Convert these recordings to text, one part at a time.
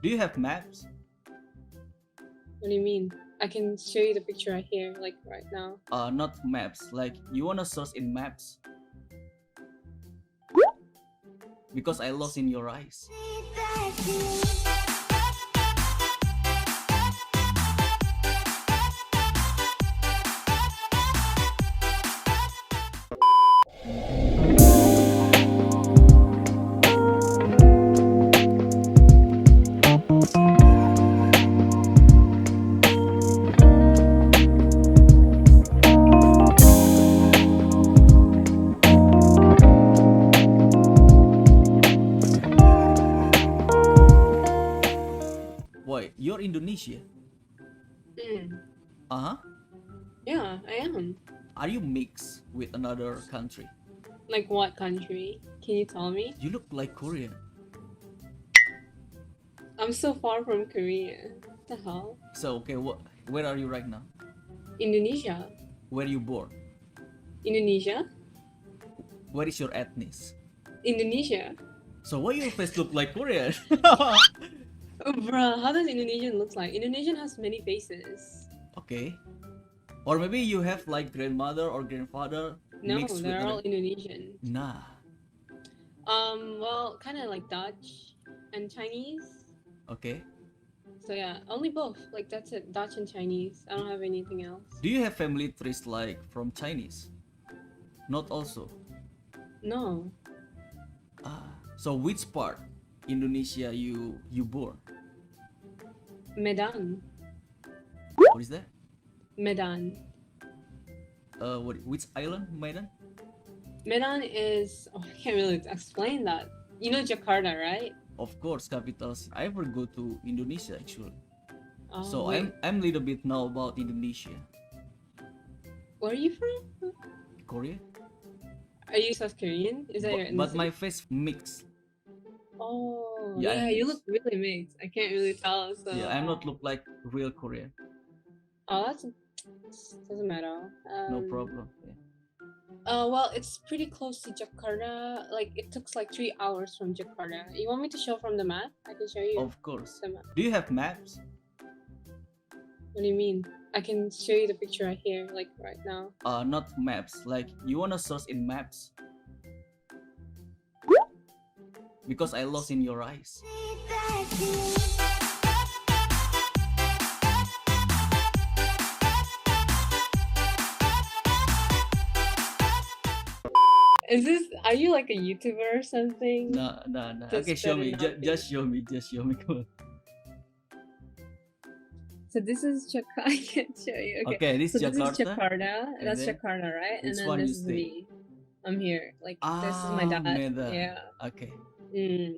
Do you have maps? What do you mean? I can show you the picture right here, like right now. Not maps. Like you wanna search in maps because I lost in your eyes. Why? You're Indonesia. Mm. Uh huh. Yeah, I am. Are you mixed with another country? Like what country? Can you tell me? You look like Korean. I'm so far from Korea. What the hell? So okay, where are you right now? Indonesia. Where you born? Indonesia? What is your ethnic? Indonesia. So why your face look like Korean? Oh, bruh, how does Indonesian look like? Indonesian has many faces. Okay. Or maybe you have like grandmother or grandfather No, mixed with they're all another. Indonesian. Nah. Well, kind of like Dutch and Chinese. Okay. So yeah, only both. Like that's it, Dutch and Chinese. I don't have anything else. Do you have family trees like from Chinese? Not also. No, So which part Indonesia you born? Medan. What is that? Medan. Which island, Medan? Medan is. Oh, I can't really explain that. You know Jakarta, right? Of course, capitals. I ever go to Indonesia actually. Oh, So wait. I'm little bit know about Indonesia. Where are you from? Korea. Are you South Korean? Is that your But ethnicity? my face mixed. Oh, Yeah, yeah, I'm you mixed. look really mixed. I can't really tell. So, Yeah, I'm not look like real Korean. oh, that's doesn't matter. No problem. Yeah. Well, it's pretty close to Jakarta. Like, it took like 3 hours from Jakarta. You want me to show from the map? I can show you Of course. the map. Do you have maps? What do you mean? I can show you the picture right here, like right now. Not maps. Like you wanna search in maps because I lost in your eyes. Is this? Are you like a YouTuber or something? Nah, nah, nah. This Okay, show better me. not be. Just show me. Just show me. Come on. So this is Jakarta. I can't show you. Okay. Okay, this So this is Jakarta. Jakarta. And That's then Jakarta, right? And which then one you this is stay? me. I'm here. Like this is my dad. Medan. Yeah. Okay. Mm.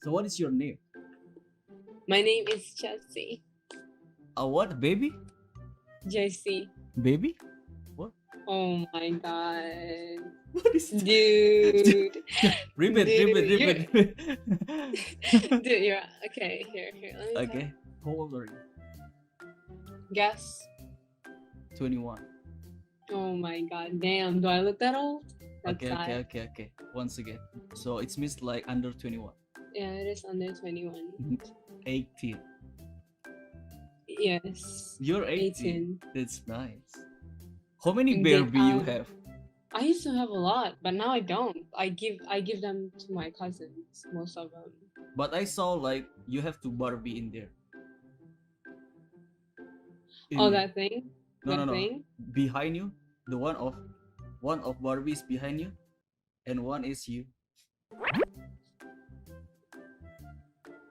So what is your name? My name is Chelsea. What baby? JC. Baby? Oh my god. What is that? Dude. Repeat, Dude, repeat. Dude, you're okay. Here. Let me Okay. How old are you? guess. 21. Oh my god. Damn. Do I look that old? That's Okay, sad. okay. Once again. So it means like under 21. Yeah, it is under 21. 18. Yes. You're 18. 18. That's nice. How many And Barbie you they, have? I used to have a lot, but now I don't. I give them to my cousins, most of them. But I saw like you have two Barbie in there. Oh, there. that thing? No, That no. thing? Behind you, the one of Barbie is behind you, and one is you.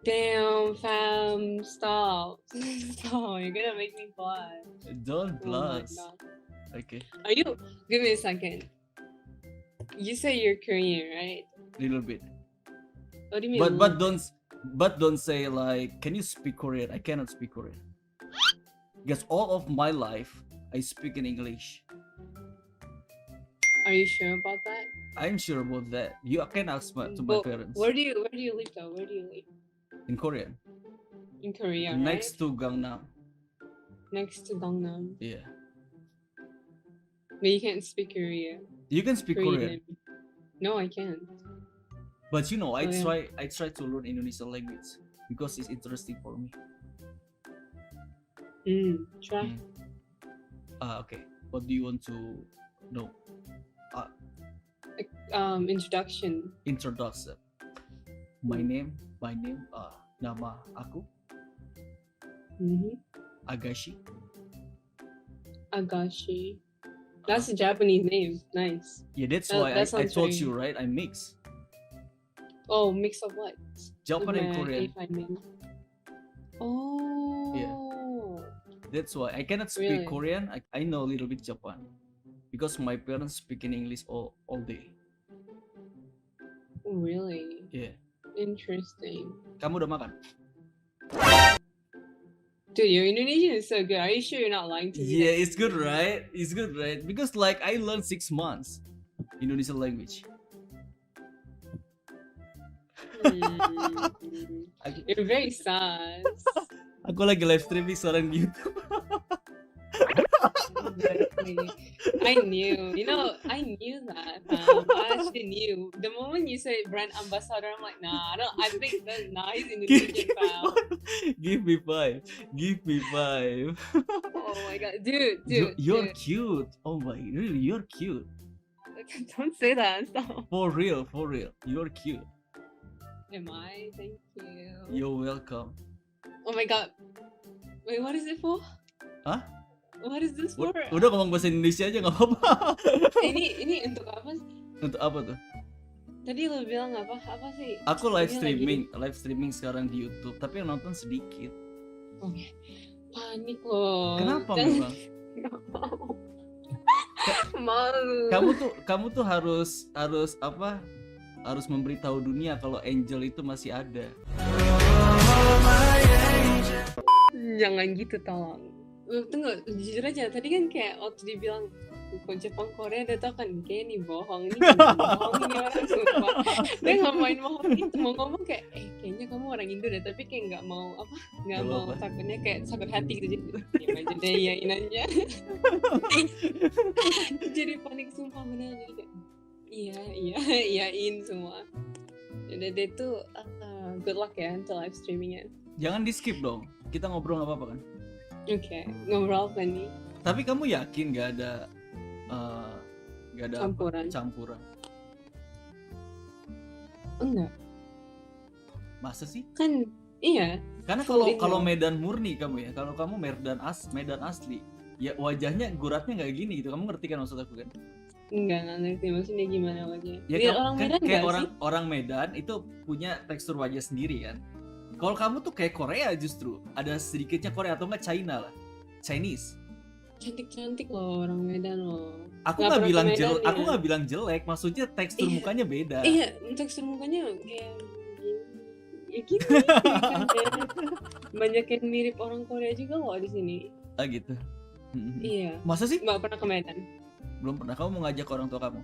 Damn, fam, stop. Stop, you're gonna make me blush. Don't Oh my blush. god. Okay, Are you? Give me a second. You say you're Korean, right? little bit. What do you mean? But a but little don't say like, can you speak Korean? I cannot speak Korean. Because all of my life I speak in English. bit? Are you sure about that? I'm sure about that. You can ask to my But parents. where do you live though? Where do you live? In Korean. In Korea, right? Next to Gangnam. Next to Gangnam. Yeah. But you can't speak Korean. You can speak Korean. No, I can't. But you know, Oh, yeah. I try to learn Indonesian language. because it's interesting for me. Try. Okay. What do you want to know? Introduction. Introduction. My name. Nama aku Agashi. Agashi. That's a Japanese name. Nice. Yeah, that's That- why that I sounds told very- you, right? I mix Oh, mix of what? Japan and With my Korean. A5 name. Oh. That's why I cannot speak Really? Korean. I know a little bit Japan because my parents speak in English all day. Really? Yeah. Interesting. Kamu udah makan? Dude, your Indonesian is so good. Are you sure you're not lying to me? Yeah, it's good, right? It's good, right? Because like I learned 6 months Indonesian language. Aku, You're very sus. aku lagi live streaming sekarang di YouTube. Exactly. I knew. I knew that. I actually knew. The moment you say brand ambassador, I'm like, nah, I think that's nice Indonesian, pal. Give me 5. Give me 5. Oh my god, dude. You're dude. cute. Oh my, really, you're cute. Don't say that. Stop. For real. You're cute. Am I? Thank you. You're welcome. Oh my god. Wait, what is it for? Hah? What is this for? Udah ngomong bahasa Indonesia aja nggak apa-apa. Ini untuk apa sih? Untuk apa tuh? Tadi lo bilang apa? Apa sih? Aku live Ini streaming sekarang di YouTube, tapi yang nonton sedikit. Oke. Panik loh. Kenapa Jangan- memang? Nggak mau. Malu. Kamu tuh harus apa? Harus memberitahu dunia kalau Angel itu masih ada. Jangan gitu tolong. Tunggu, jujur aja. Tadi kan kayak waktu dibilang kok Jepang Korea, dia tau kan kayak nih bohong, ini bener bohong, ini orang sumpah. Dia nggak main bohong gitu, mau ngomong kayak kayaknya kamu orang Indo deh, tapi kayak nggak mau Nggak mau apa-apa. takutnya kayak sakit hati gitu, jadi diam aja deh, iyain aja. Jadi panik sumpah bener, jadi kayak iyain semua. Jadi dia tuh good luck ya untuk live streamingnya. Jangan di skip dong. Kita ngobrol nggak apa-apa kan? Oke, ngobrol apa nih? Tapi kamu yakin nggak ada apa? Campuran? Enggak, Masa sih? kan iya. Karena Full kalau Indo. Medan murni kamu ya, kalau kamu Medan asli, ya wajahnya guratnya nggak gini gitu. Kamu ngerti kan maksud aku kan? Nggak ngerti maksudnya gimana wajahnya. Ya Dia kan, orang Medan kayak nggak sih? orang Medan itu punya tekstur wajah sendiri kan. Kalau kamu tuh kayak Korea justru, ada sedikitnya Korea atau enggak China lah, Chinese. Cantik-cantik loh orang Medan loh. Aku Nggak nggak pernah bilang ke Medan ya. aku nggak bilang jelek, maksudnya tekstur Iya. mukanya beda. Iya, tekstur mukanya kayak gini. Ya gini kan ya. Banyak yang mirip orang Korea juga loh di sini. Ah gitu. Iya. Masa sih? Nggak pernah ke Medan. Belum pernah. Kamu mau ngajak orang tua kamu?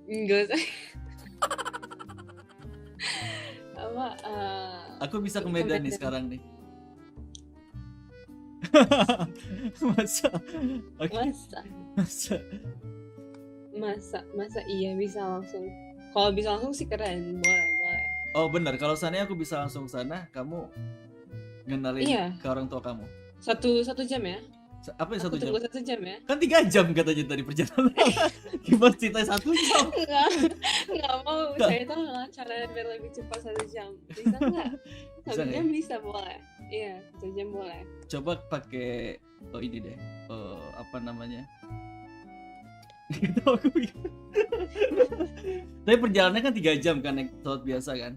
Enggak usah. Apa? Aku bisa ke Ke Medan nih Medan. sekarang nih. Masa? Oke. Masa iya bisa langsung. Kalau bisa langsung sih keren, boleh. Oh benar, kalau seandainya aku bisa langsung sana, kamu ngenalin Iya. ke orang tua kamu. Satu jam ya? Apa yang Aku 1 jam? tunggu 1 jam ya? Kan 3 jam katanya tadi perjalanan. Gimana cerita 1 jam? Enggak mau. Saya tahu lah cara biar lebih cepat 1 jam. Bisa nggak? Bisa 1 nggak jam bisa boleh. Iya, 1 jam boleh. Coba pakai ini deh. Apa namanya? Gitu aku pikir. Tapi perjalanannya kan 3 jam kan naik pesawat biasa kan?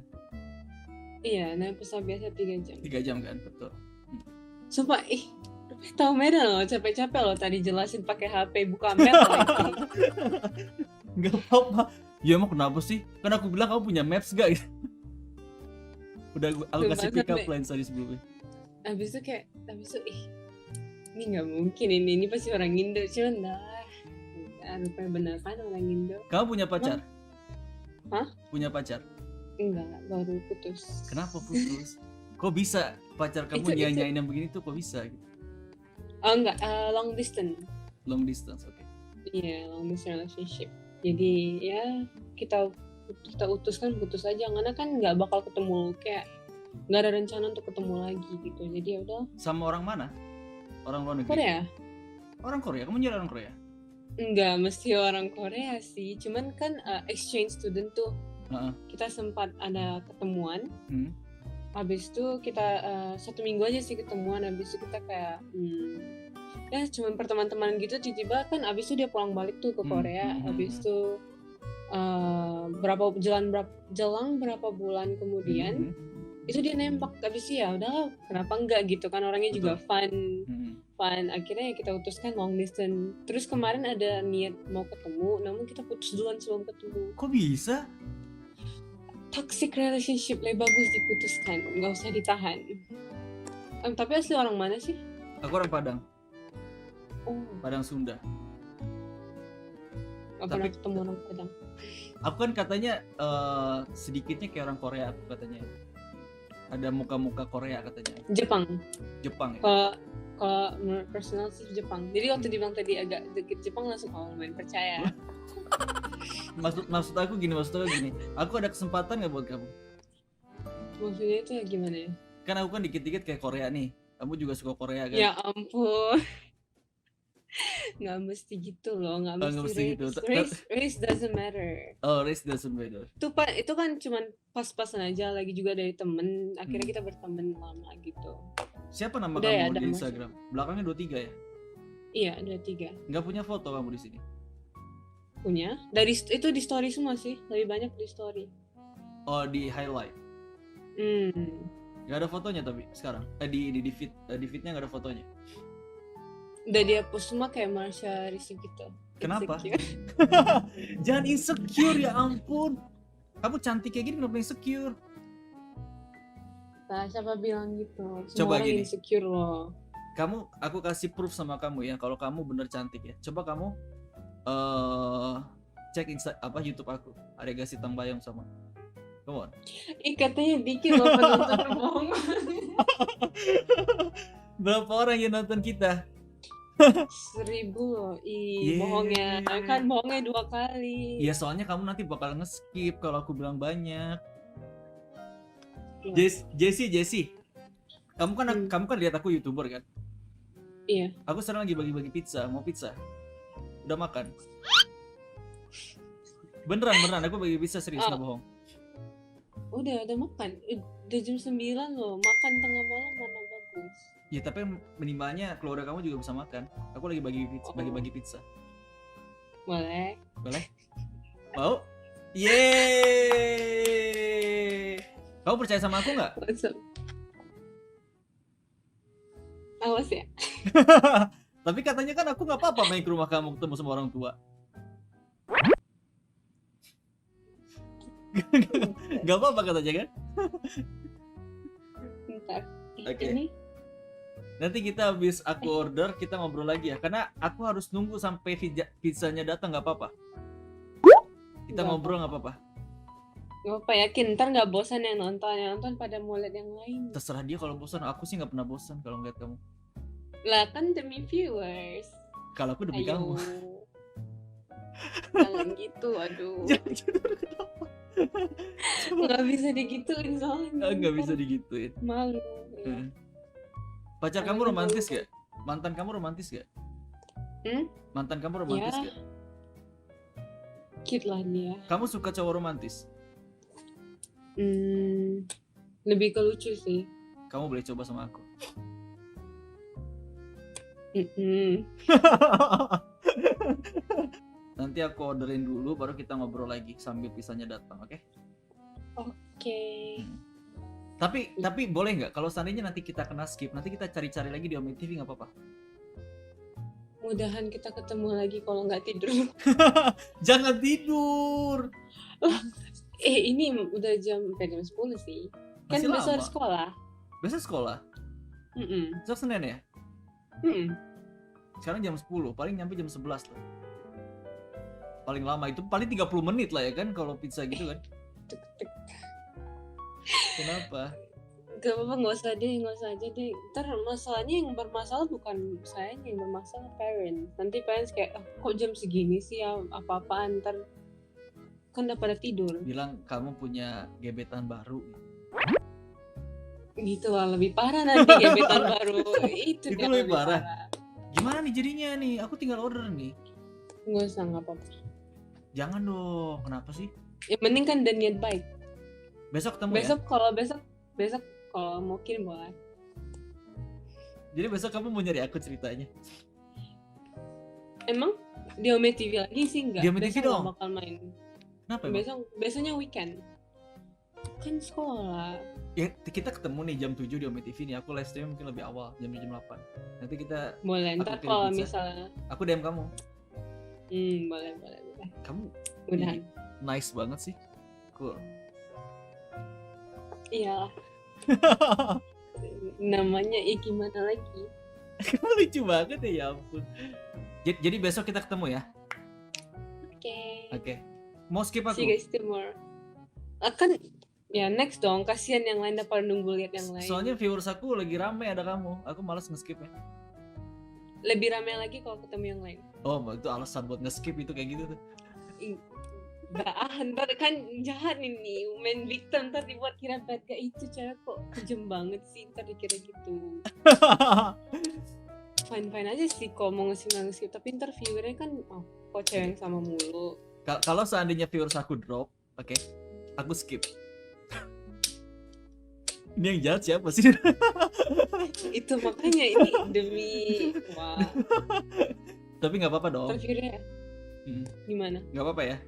Iya, naik pesawat biasa 3 jam. 3 jam kan, betul. Sumpah, tahu Medan loh, capek-capek loh tadi jelasin pakai HP buka map lagi. Gak apa-apa. Ya emang kenapa sih? Kan aku bilang kamu punya maps gak? Udah aku Sumpah, kasih pick up sampai- lines tadi sebelumnya. Habis itu ini nggak mungkin ini pasti orang Indo, cuman rupanya benar kan orang Indo. Kamu punya pacar? Hah? Punya pacar? Enggak, baru putus. Kenapa putus? Kok bisa pacar kamu Itu- nyanyain yang begini tuh kok bisa gitu? Oh enggak, long distance. Long distance, oke. Iya, long distance relationship. Jadi ya kita putus aja karena kan nggak bakal ketemu kayak nggak ada rencana untuk ketemu lagi gitu. Jadi ya udah. Sama orang mana? Orang luar negeri? Korea? Orang Korea? Kamu jadi orang Korea? Enggak mesti orang Korea sih, cuman kan exchange student tuh. Kita sempat ada ketemuan. Habis itu kita 1 minggu aja sih ketemuan. Habis itu kita kayak ya cuman perteman-teman gitu. Tiba-tiba kan habis itu dia pulang balik tuh ke Korea. Habis itu jelang berapa bulan kemudian itu dia nembak. Habis itu ya udah kenapa enggak gitu kan, orangnya juga fun. Akhirnya ya kita putuskan long distance. Terus kemarin ada niat mau ketemu, namun kita putus duluan sebelum ketemu. Kok bisa? Toxic relationship lebih bagus diputuskan, nggak usah ditahan. Tapi asli orang mana sih? Aku orang Padang. Oh, Padang Sunda. Gak pernah ketemu orang Padang. Aku kan katanya sedikitnya kayak orang Korea, aku katanya. Ada muka-muka Korea katanya. Jepang ya? Kalau menurut personal sih Jepang. Jadi waktu dibilang tadi agak deket Jepang langsung main percaya. Maksud aku gini, aku ada kesempatan nggak buat kamu? Maksudnya itu ya gimana ya? Kan aku kan dikit-dikit kayak Korea nih, kamu juga suka Korea kan? Ya ampun. Nggak mesti gitu loh, nggak mesti gitu. Race doesn't matter. Oh, race doesn't matter. Itu kan cuman pas-pasan aja, lagi juga dari temen. Akhirnya kita berteman lama gitu. Siapa nama kamu di Instagram? Belakangnya 23 ya? Iya, 23. Nggak punya foto kamu di sini? Punya. Itu di story semua sih, lebih banyak di story. Oh, di highlight. Nggak ada fotonya tapi sekarang. Di feednya nggak ada fotonya. Udah dia post semua kayak Marsha Rizky gitu. Kenapa? Jangan insecure, ya ampun. Kamu cantik kayak gini kenapa insecure? Nah, siapa bilang gitu? Semua Coba orang gini. insecure loh. Aku kasih proof sama kamu ya, kalau kamu bener cantik ya. Coba kamu cek YouTube aku. Ada Gasih Tambayong sama. Come on. Katanya dikit loh penonton bohong. Berapa orang yang nonton kita? 1,000 loh. Bohongnya. Kan bohongnya 2 kali. Iya, soalnya kamu nanti bakal nge-skip kalau aku bilang banyak. Jessie. Kamu kan lihat aku YouTuber kan? Iya. Aku sekarang lagi bagi-bagi pizza. Mau pizza? Udah makan? Beneran aku bagi pizza, serius, nggak bohong. Udah makan. Udah jam 9 loh. Makan tengah malam mana bagus. Ya tapi minimalnya keluarga kamu juga bisa makan. Aku lagi bagi pizza. Boleh? Mau? Yeay! Kamu percaya sama aku nggak? Awas ya. Tapi katanya kan aku nggak apa-apa main ke rumah kamu ketemu sama orang tua. Gak apa-apa katanya kan? Bentar. Oke. Ini Nanti kita habis aku order, kita ngobrol lagi ya. Karena aku harus nunggu sampai pizzanya datang, nggak apa-apa. Kita ngobrol nggak apa-apa. Gak apa, yakin ntar gak bosan yang nonton pada mau lihat yang lain. Terserah dia kalau bosan, aku sih nggak pernah bosan kalau ngeliat kamu. Lah kan demi viewers. Kalau aku demi kamu. Jangan gitu, aduh. Jangan gitu, kenapa? Gak bisa digituin soalnya. Nggak bisa digituin. Malu. Ya. Pacar kamu romantis gak? Mantan kamu romantis gak? Mantan kamu romantis ya. gak? Cute lah dia. Kamu suka cowok romantis? Lebih ke lucu sih. Kamu boleh coba sama aku. Nanti aku orderin dulu baru kita ngobrol lagi sambil pizzanya datang, oke? Oke. Tapi boleh nggak kalau seandainya nanti kita kena skip, nanti kita cari-cari lagi di Omni TV, nggak apa-apa? Mudahan kita ketemu lagi kalau nggak tidur. Jangan tidur. Ini udah jam 10 sih. Masih kan besok lama. harus sekolah. Besok sekolah? Besok Senin ya? Sekarang jam 10, paling nyampe jam 11 tuh. Paling lama itu paling 30 menit lah ya kan kalau pizza gitu kan. Kenapa? Gak apa-apa, nggak usah aja deh. Ntar masalahnya yang bermasalah bukan saya yang bermasalah, parents. Nanti parents kayak, kok jam segini sih ya, apa-apaan, ntar kan udah pada tidur. Bilang kamu punya gebetan baru. Gitu lah, lebih parah nanti gebetan baru. Itu Itu yang lebih lebih parah. parah. Gimana nih jadinya nih? Aku tinggal order nih. Nggak usah, nggak apa-apa. Jangan dong. Kenapa sih? Yang penting kan dan niat baik. Besok ketemu ya. Besok kalau mau kirim boleh. Jadi besok kamu mau nyari aku ceritanya. Emang di Ome TV lagi sih enggak? Di Ome TV Besok dong. nggak bakal main. Kenapa emang? Besoknya weekend. Kan sekolah. Ya, kita ketemu nih jam 7 di Ome TV nih. Aku live stream mungkin lebih awal, jam 8. Nanti kita Boleh, aku ntar kirim kalau pizza. misalnya Aku DM kamu. boleh. Kamu Mudahan. nice banget sih. Cool. Iya. Namanya gimana lagi? Kamu lucu banget ya ampun. Jadi besok kita ketemu ya. Oke. Mau skip aku? See you guys tomorrow. Akan ya next dong, kasihan yang lain pada nunggu lihat yang lain. Soalnya viewers aku lagi rame ada kamu. Aku malas nge-skipnya. Lebih rame lagi kalau ketemu yang lain. Oh, itu alasan buat nge-skip itu kayak gitu tuh. Ntar kan jahat ini main victim, ntar dibuat kira bad guy. Itu cara kok kejem banget sih, ntar dikira gitu. Fine aja sih kok mau nge-skip, tapi ntar viewernya kan kok cewek yang sama mulu. Kalau seandainya viewers aku drop, oke, aku skip. Ini yang jahat siapa sih? Itu makanya ini demi wah. Tapi nggak apa-apa dong. Ntar viewernya gimana? Nggak apa-apa ya.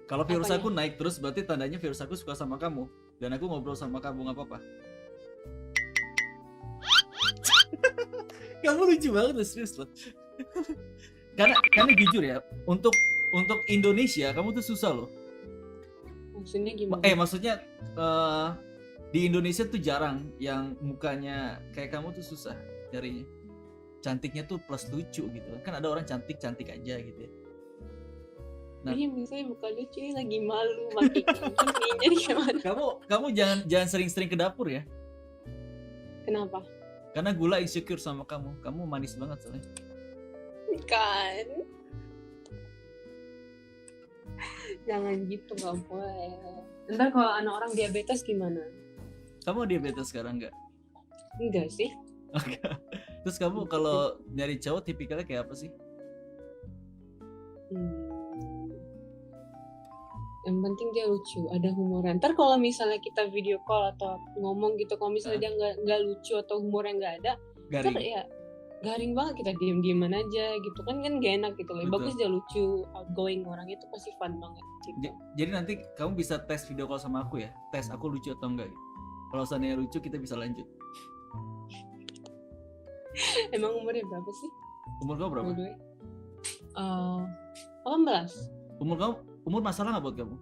Kalau viewers Apanya? aku naik terus berarti tandanya viewers aku suka sama kamu dan aku ngobrol sama kamu, nggak apa-apa. Kamu lucu banget loh, serius loh. karena jujur ya, untuk Indonesia kamu tuh susah loh. Maksudnya gimana? Maksudnya di Indonesia tuh jarang yang mukanya kayak kamu tuh susah carinya. Cantiknya tuh plus lucu gitu. Kan ada orang cantik aja gitu ya. Nah, ini misalnya bukan lucu, ini lagi malu makin gini. Jadi gimana? kamu jangan sering-sering ke dapur ya. Kenapa? Karena Gula insecure sama kamu. Kamu manis banget soalnya. Kan. Jangan gitu, nggak boleh. Ntar kalau anak orang diabetes gimana? Kamu diabetes sekarang nggak? Enggak sih. Terus kamu kalau nyari cowok tipikalnya kayak apa sih? Yang penting dia lucu, ada humornya. Ntar kalau misalnya kita video call atau ngomong gitu, kalau misalnya dia nggak lucu atau humornya nggak ada, Garing. ntar ya garing banget, kita diem-dieman aja gitu kan gak enak gitu loh. Bagus dia lucu, outgoing, orang itu pasti fun banget gitu. Jadi nanti kamu bisa tes video call sama aku ya, tes aku lucu atau enggak gitu. Kalau seandainya lucu kita bisa lanjut. Emang umurnya berapa sih? Umur kamu berapa? 18. Umur masalah nggak buat kamu?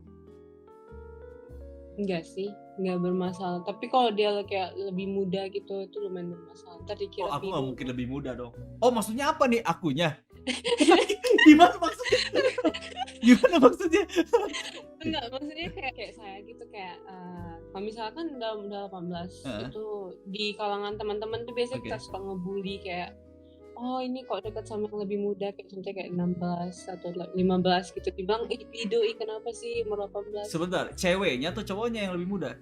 Enggak sih, nggak bermasalah. Tapi kalau dia kayak lebih muda gitu, itu lumayan bermasalah. Ntar dikira aku nggak mungkin lebih muda dong. Oh, maksudnya apa nih akunya? Gimana maksudnya? Enggak, maksudnya kayak saya gitu, kayak kalau misalkan udah 18 itu di kalangan teman-teman tuh biasanya kita suka ngebully kayak, oh ini kok dekat sama yang lebih muda, kayak contohnya kayak 16 atau 15 gitu, dibilang idoi kenapa sih umur 18. Sebentar, ceweknya atau cowoknya yang lebih muda?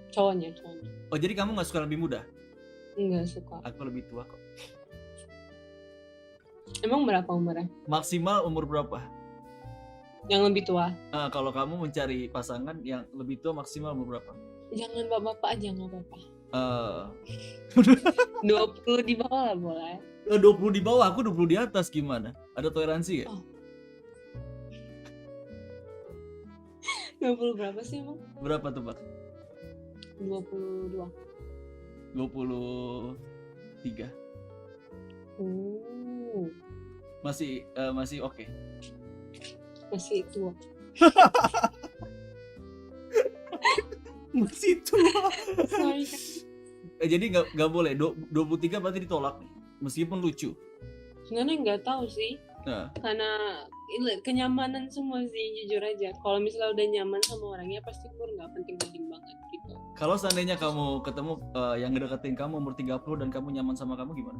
Cowoknya. Oh, jadi kamu nggak suka lebih muda? Enggak suka. Aku lebih tua kok. Emang berapa umurnya? Maksimal umur berapa? Yang lebih tua. Kalau kamu mencari pasangan yang lebih tua maksimal umur berapa? Jangan bapak-bapak aja, nggak apa-apa. 20 di bawah lah boleh. 20 di bawah, aku 20 di atas, gimana? Ada toleransi ya? 20 berapa sih emang? Berapa tuh, Pak? 22. 23. Masih oke. Masih tua. Masih tua. Sorry. Jadi nggak boleh. 23 berarti ditolak nih, meskipun lucu. Sebenarnya nggak tahu sih. Nah. Karena kenyamanan semua sih, jujur aja. Kalau misalnya udah nyaman sama orangnya, pasti umur nggak penting-penting banget gitu. Kalau seandainya kamu ketemu yang ngedeketin kamu umur 30 dan kamu nyaman sama kamu gimana?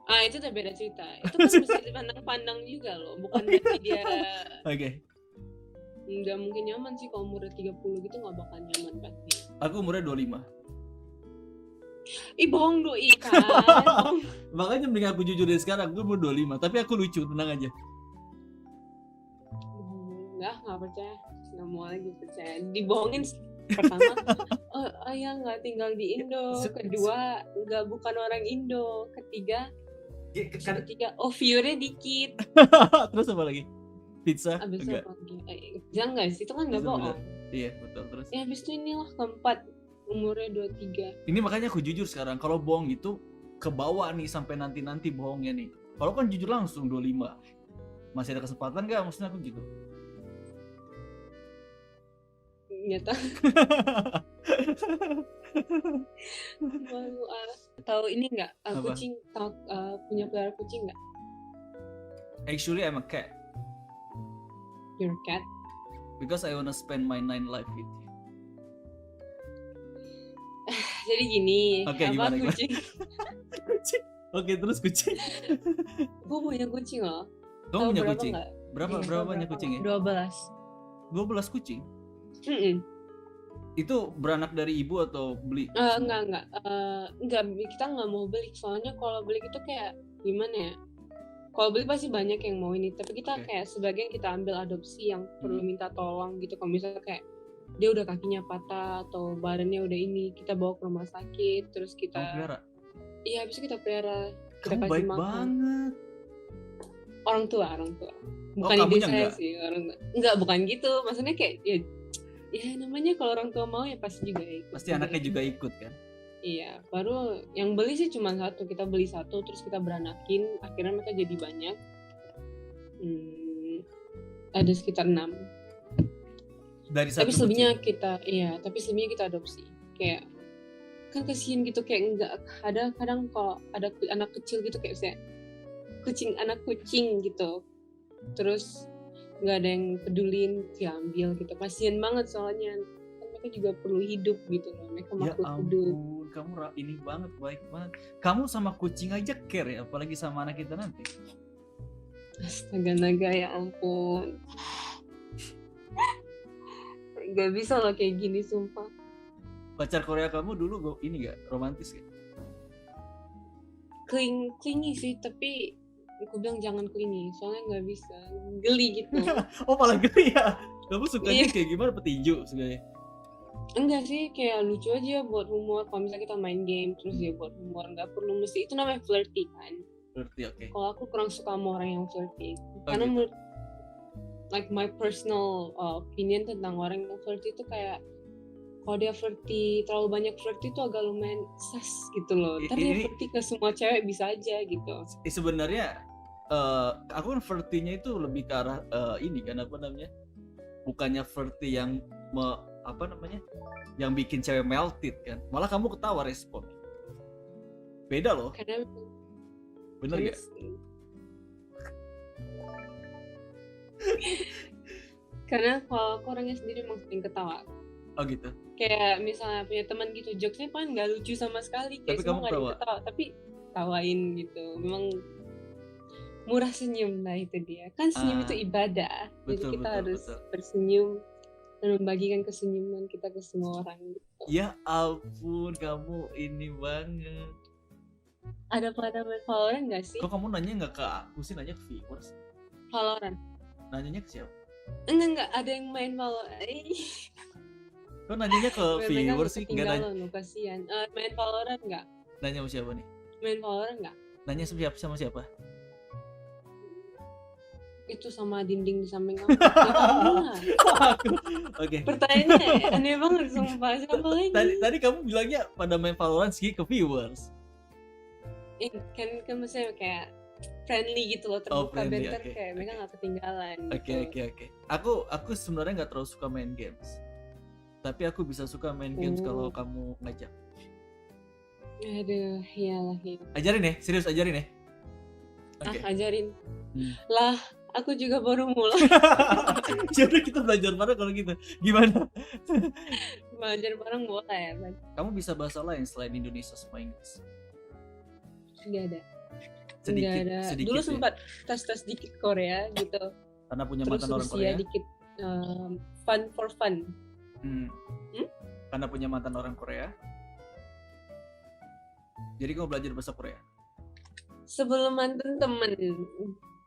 Itu udah beda cerita. Itu kan mesti dipandang-pandang juga loh. Bukan berarti dia nggak mungkin nyaman sih. Kalau umur 30 gitu nggak bakal nyaman pasti. Aku umurnya 25. Ih bohong doi kan. Bohong. Makanya mending aku jujur dari sekarang, gue mau 25, tapi aku lucu, tenang aja. Nggak percaya. Nggak mau lagi percaya. Dibohongin pertama, oh ayah nggak tinggal di Indo. Kedua, nggak bukan orang Indo. Ketiga, oh viewernya dikit. Terus apa lagi? Pizza? Abis itu Enggak. apa lagi? Jangan guys, itu kan nggak Pizza bohong. Iya betul. Terus Ya habis itu inilah keempat, umurnya 23. ini makanya aku jujur sekarang, kalau bohong itu kebawa nih sampai nanti bohongnya nih. Kalau kan jujur langsung 25. Masih ada kesempatan nggak? Maksudnya aku gitu. Nyata. Malu tahu ini nggak? Kucing, tahu punya pelihara kucing nggak? Actually I'm a cat. You're a cat? Because I wanna spend my 9 life with you. Jadi gini, Oke, gimana? kucing? Kucing. Oke, terus kucing. Gue punya kucing loh. Kamu punya berapa kucing? Nggak? Berapa banyak kucingnya? 12. 12 kucing? Mm-mm. Itu beranak dari ibu atau beli? Enggak. Enggak, kita nggak mau beli. Soalnya kalau beli itu kayak gimana ya? Kalau beli pasti banyak yang mau ini. Tapi kita kayak sebagian kita ambil adopsi yang perlu minta tolong gitu. Kalau misalnya kayak dia udah kakinya patah atau badannya udah ini, kita bawa ke rumah sakit, terus kita pelihara? Iya, habis itu kita pelihara. Kita Kamu kasih baik makan. banget. Orang tua. Bukan ide saya sih, enggak bukan gitu. Maksudnya kayak ya namanya kalau orang tua mau ya pasti juga ikut. Pasti anaknya juga ikut kan? Iya, baru yang beli sih cuma satu. Kita beli satu, terus kita beranakin. Akhirnya mereka jadi banyak. Ada sekitar 6. Dari satu Tapi selebihnya kucing. tapi selebihnya kita adopsi. Kayak kan kasihan gitu, kayak enggak ada kadang kalau ada anak kecil gitu kayak misalnya anak kucing gitu. Terus nggak ada yang pedulin, diambil gitu. Kasihan banget soalnya. Mereka juga perlu hidup gitu loh. Mereka makhluk hidup. Kamu ini banget, baik banget. Kamu sama kucing aja care ya, apalagi sama anak kita nanti. Astaga naga, ya ampun. Gak bisa loh kayak gini sumpah. Pacar Korea kamu dulu ini gak romantis gak? Clingy sih, tapi aku bilang jangan clingy, soalnya nggak bisa, geli gitu. Oh malah geli ya? Kamu sukanya kayak gimana, petinju sebenarnya? Enggak sih, kayak lucu aja buat humor. Kalau misalnya kita main game terus dia buat humor, nggak perlu mesti, itu namanya flirty kan. Flirty, oke. Kalau aku kurang suka sama orang yang flirty, karena menurut like my personal opinion tentang orang yang flirty itu kayak kalau dia flirty, terlalu banyak flirty itu agak lumayan sas gitu loh. Ntar dia flirty ke semua cewek bisa aja gitu. Sebenarnya aku kan flirty-nya itu lebih ke arah ini kan apa namanya? Bukannya flirty yang yang bikin cewek melted kan. Malah kamu ketawa respon. Beda loh. Karena bener gak? Karena kalau aku orangnya sendiri emang sering ketawa. Oh gitu. Kayak misalnya punya teman gitu, jokesnya kan nggak lucu sama sekali, kayak semua nggak ketawa, tapi tawain gitu. Memang murah senyum, lah itu dia. Kan senyum itu ibadah, jadi kita harus bersenyum dan membagikan kesenyuman kita ke semua orang gitu. Ya ampun, kamu ini banget. Ada pada main Valorant nggak sih? Kok kamu nanya nggak ke aku sih, nanya ke viewers? Valorant. Nanyanya ke siapa? Enggak, ada yang main Valorant. Kok nanyanya ke viewers sih? Nggak nanya. Kasihan. Main Valorant nggak? Nanya sama siapa nih? Main Valorant nggak? Nanya sama siapa? Itu sama dinding di samping kamu. Oke. Pertanyaannya aneh banget sumpah. Siapa lagi? Tadi kamu bilangnya pada main Valorant sih ke viewers. Kan maksudnya kayak friendly gitu loh, terbuka, bentar kayak mereka nggak ketinggalan. Oke. Aku sebenarnya nggak terlalu suka main games. Tapi aku bisa suka main games kalau kamu ngajak. Aduh, iyalah. Ajarin ya, serius ajarin ya. Okay. Ajarin. Lah, aku juga baru mulai. Jadi kita belajar bareng kalau gitu. Gimana? Belajar bareng boleh ya. Kamu bisa bahasa lain selain Indonesia sama Inggris? Nggak ada. Sedikit. Dulu sempat tes dikit Korea gitu. Karena punya mantan orang Korea. Dikit fun for fun. Karena punya mantan orang Korea. Jadi kamu belajar bahasa Korea. Sebelum mantan temen,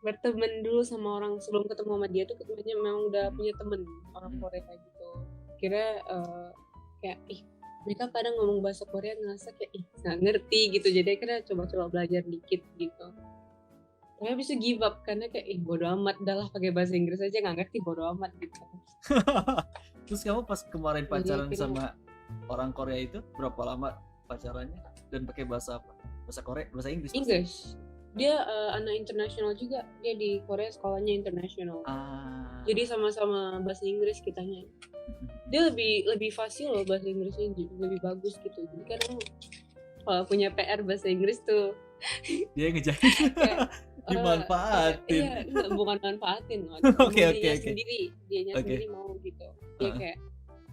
berteman dulu sama orang, sebelum ketemu sama dia tuh ketemunya memang udah punya temen orang Korea gitu. Kira kayak mereka kadang ngomong bahasa Korea ngerasa kayak nggak ngerti gitu, jadi akhirnya coba-coba belajar dikit gitu. Tapi habis itu give up karena kayak bodo amat, dah lah pakai bahasa Inggris aja, nggak ngerti bodo amat gitu. Terus kamu pas kemarin pacaran akhirnya- sama orang Korea itu berapa lama pacarannya dan pakai bahasa apa? Bahasa Korea, bahasa Inggris? pasti? English. Dia anak internasional juga, dia di Korea sekolahnya internasional. Ah. Jadi sama-sama bahasa Inggris kitanya. Dia lebih fasih loh bahasa Inggrisnya, lebih bagus gitu. Jadi kadang kalau punya PR bahasa Inggris tuh dia ngejahin kayak dimanfaatin. iya, enggak, bukan manfaatin loh. Oke, Mau oke, dianya oke. sendiri, dianya Oke. sendiri mau gitu. Dia kayak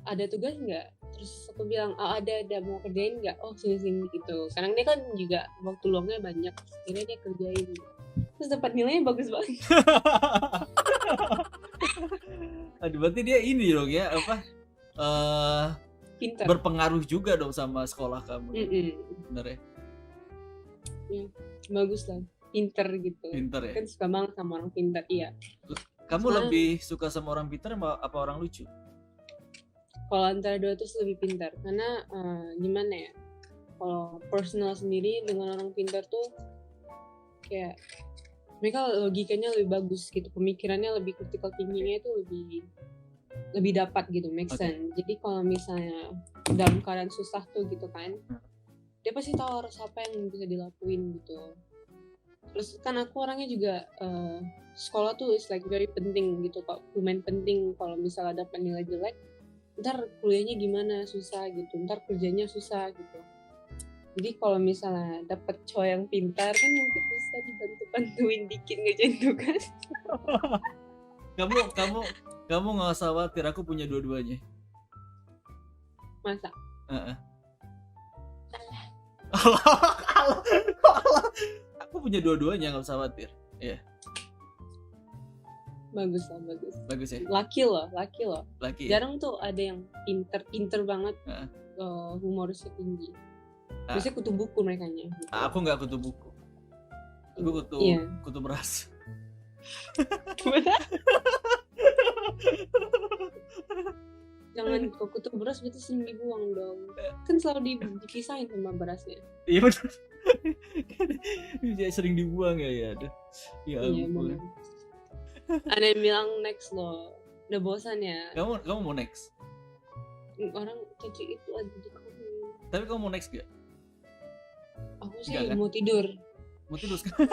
ada tugas nggak? Terus aku bilang ada mau kerjain nggak? Oh sini gitu. Kadang dia kan juga waktu luangnya banyak, akhirnya dia kerjain. Terus dapat nilainya bagus banget. Aduh, berarti dia ini dong ya apa? Pintar. Berpengaruh juga dong sama sekolah kamu. Bener ya? Bagus lah, pinter gitu. Pinter ya? Kan suka banget sama orang pintar. Iya. Kamu Soalnya- lebih suka sama orang pintar apa orang lucu? Kalau antara dua tuh lebih pintar, karena gimana ya, kalau personal sendiri dengan orang pintar tuh kayak mereka logikanya lebih bagus gitu, pemikirannya lebih critical thinkingnya itu lebih dapat gitu, make Oke. sense. Jadi kalau misalnya dalam keadaan susah tuh gitu kan, dia pasti tahu harus apa yang bisa dilakuin gitu. Terus kan aku orangnya juga sekolah tuh is like very penting gitu, kok lumayan penting. Kalau misalnya dapat nilai jelek, ntar kuliahnya gimana, susah gitu, ntar kerjanya susah gitu. Jadi kalau misalnya dapet cowok yang pintar kan mungkin bisa dibantu-bantuin dikit ngerjain tugas. kamu nggak usah khawatir, aku punya dua-duanya. Masa? Aku punya dua-duanya, nggak usah khawatir. Bagus lah, bagus. Bagus ya, Laki loh. laki ya? Jarang tuh ada yang pinter banget, humorisnya tinggi. Biasanya kutu buku merekanya. Gitu. Aku nggak kutu buku, aku kutu Iya. kutu beras. Jangan kok kutu beras berarti sering dibuang dong. Kan selalu dipisahin sama berasnya. Iya benar. Jadi sering dibuang ya. Aduh. Ya Iya ampun. benar. Ada yang bilang next loh. Udah bosan ya. Kamu mau next? Orang Cici itu ada di komen. Tapi kamu mau next gak? Aku sih Enggak, kan? mau tidur. Mau tidur sekarang?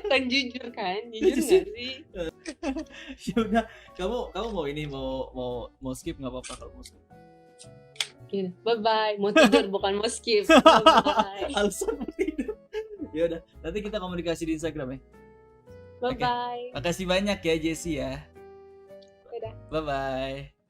Kan jujur kan? Jujur Jujur. gak sih? Ya udah, kamu mau ini mau skip nggak apa-apa kalau mau skip. Gini, bye-bye. Mau tidur bukan mau skip. Bye-bye. Alasan mau tidur. Ya udah, nanti kita komunikasi di Instagram ya. Bye-bye. Makasih banyak ya Jessie ya. Dadah. Bye bye.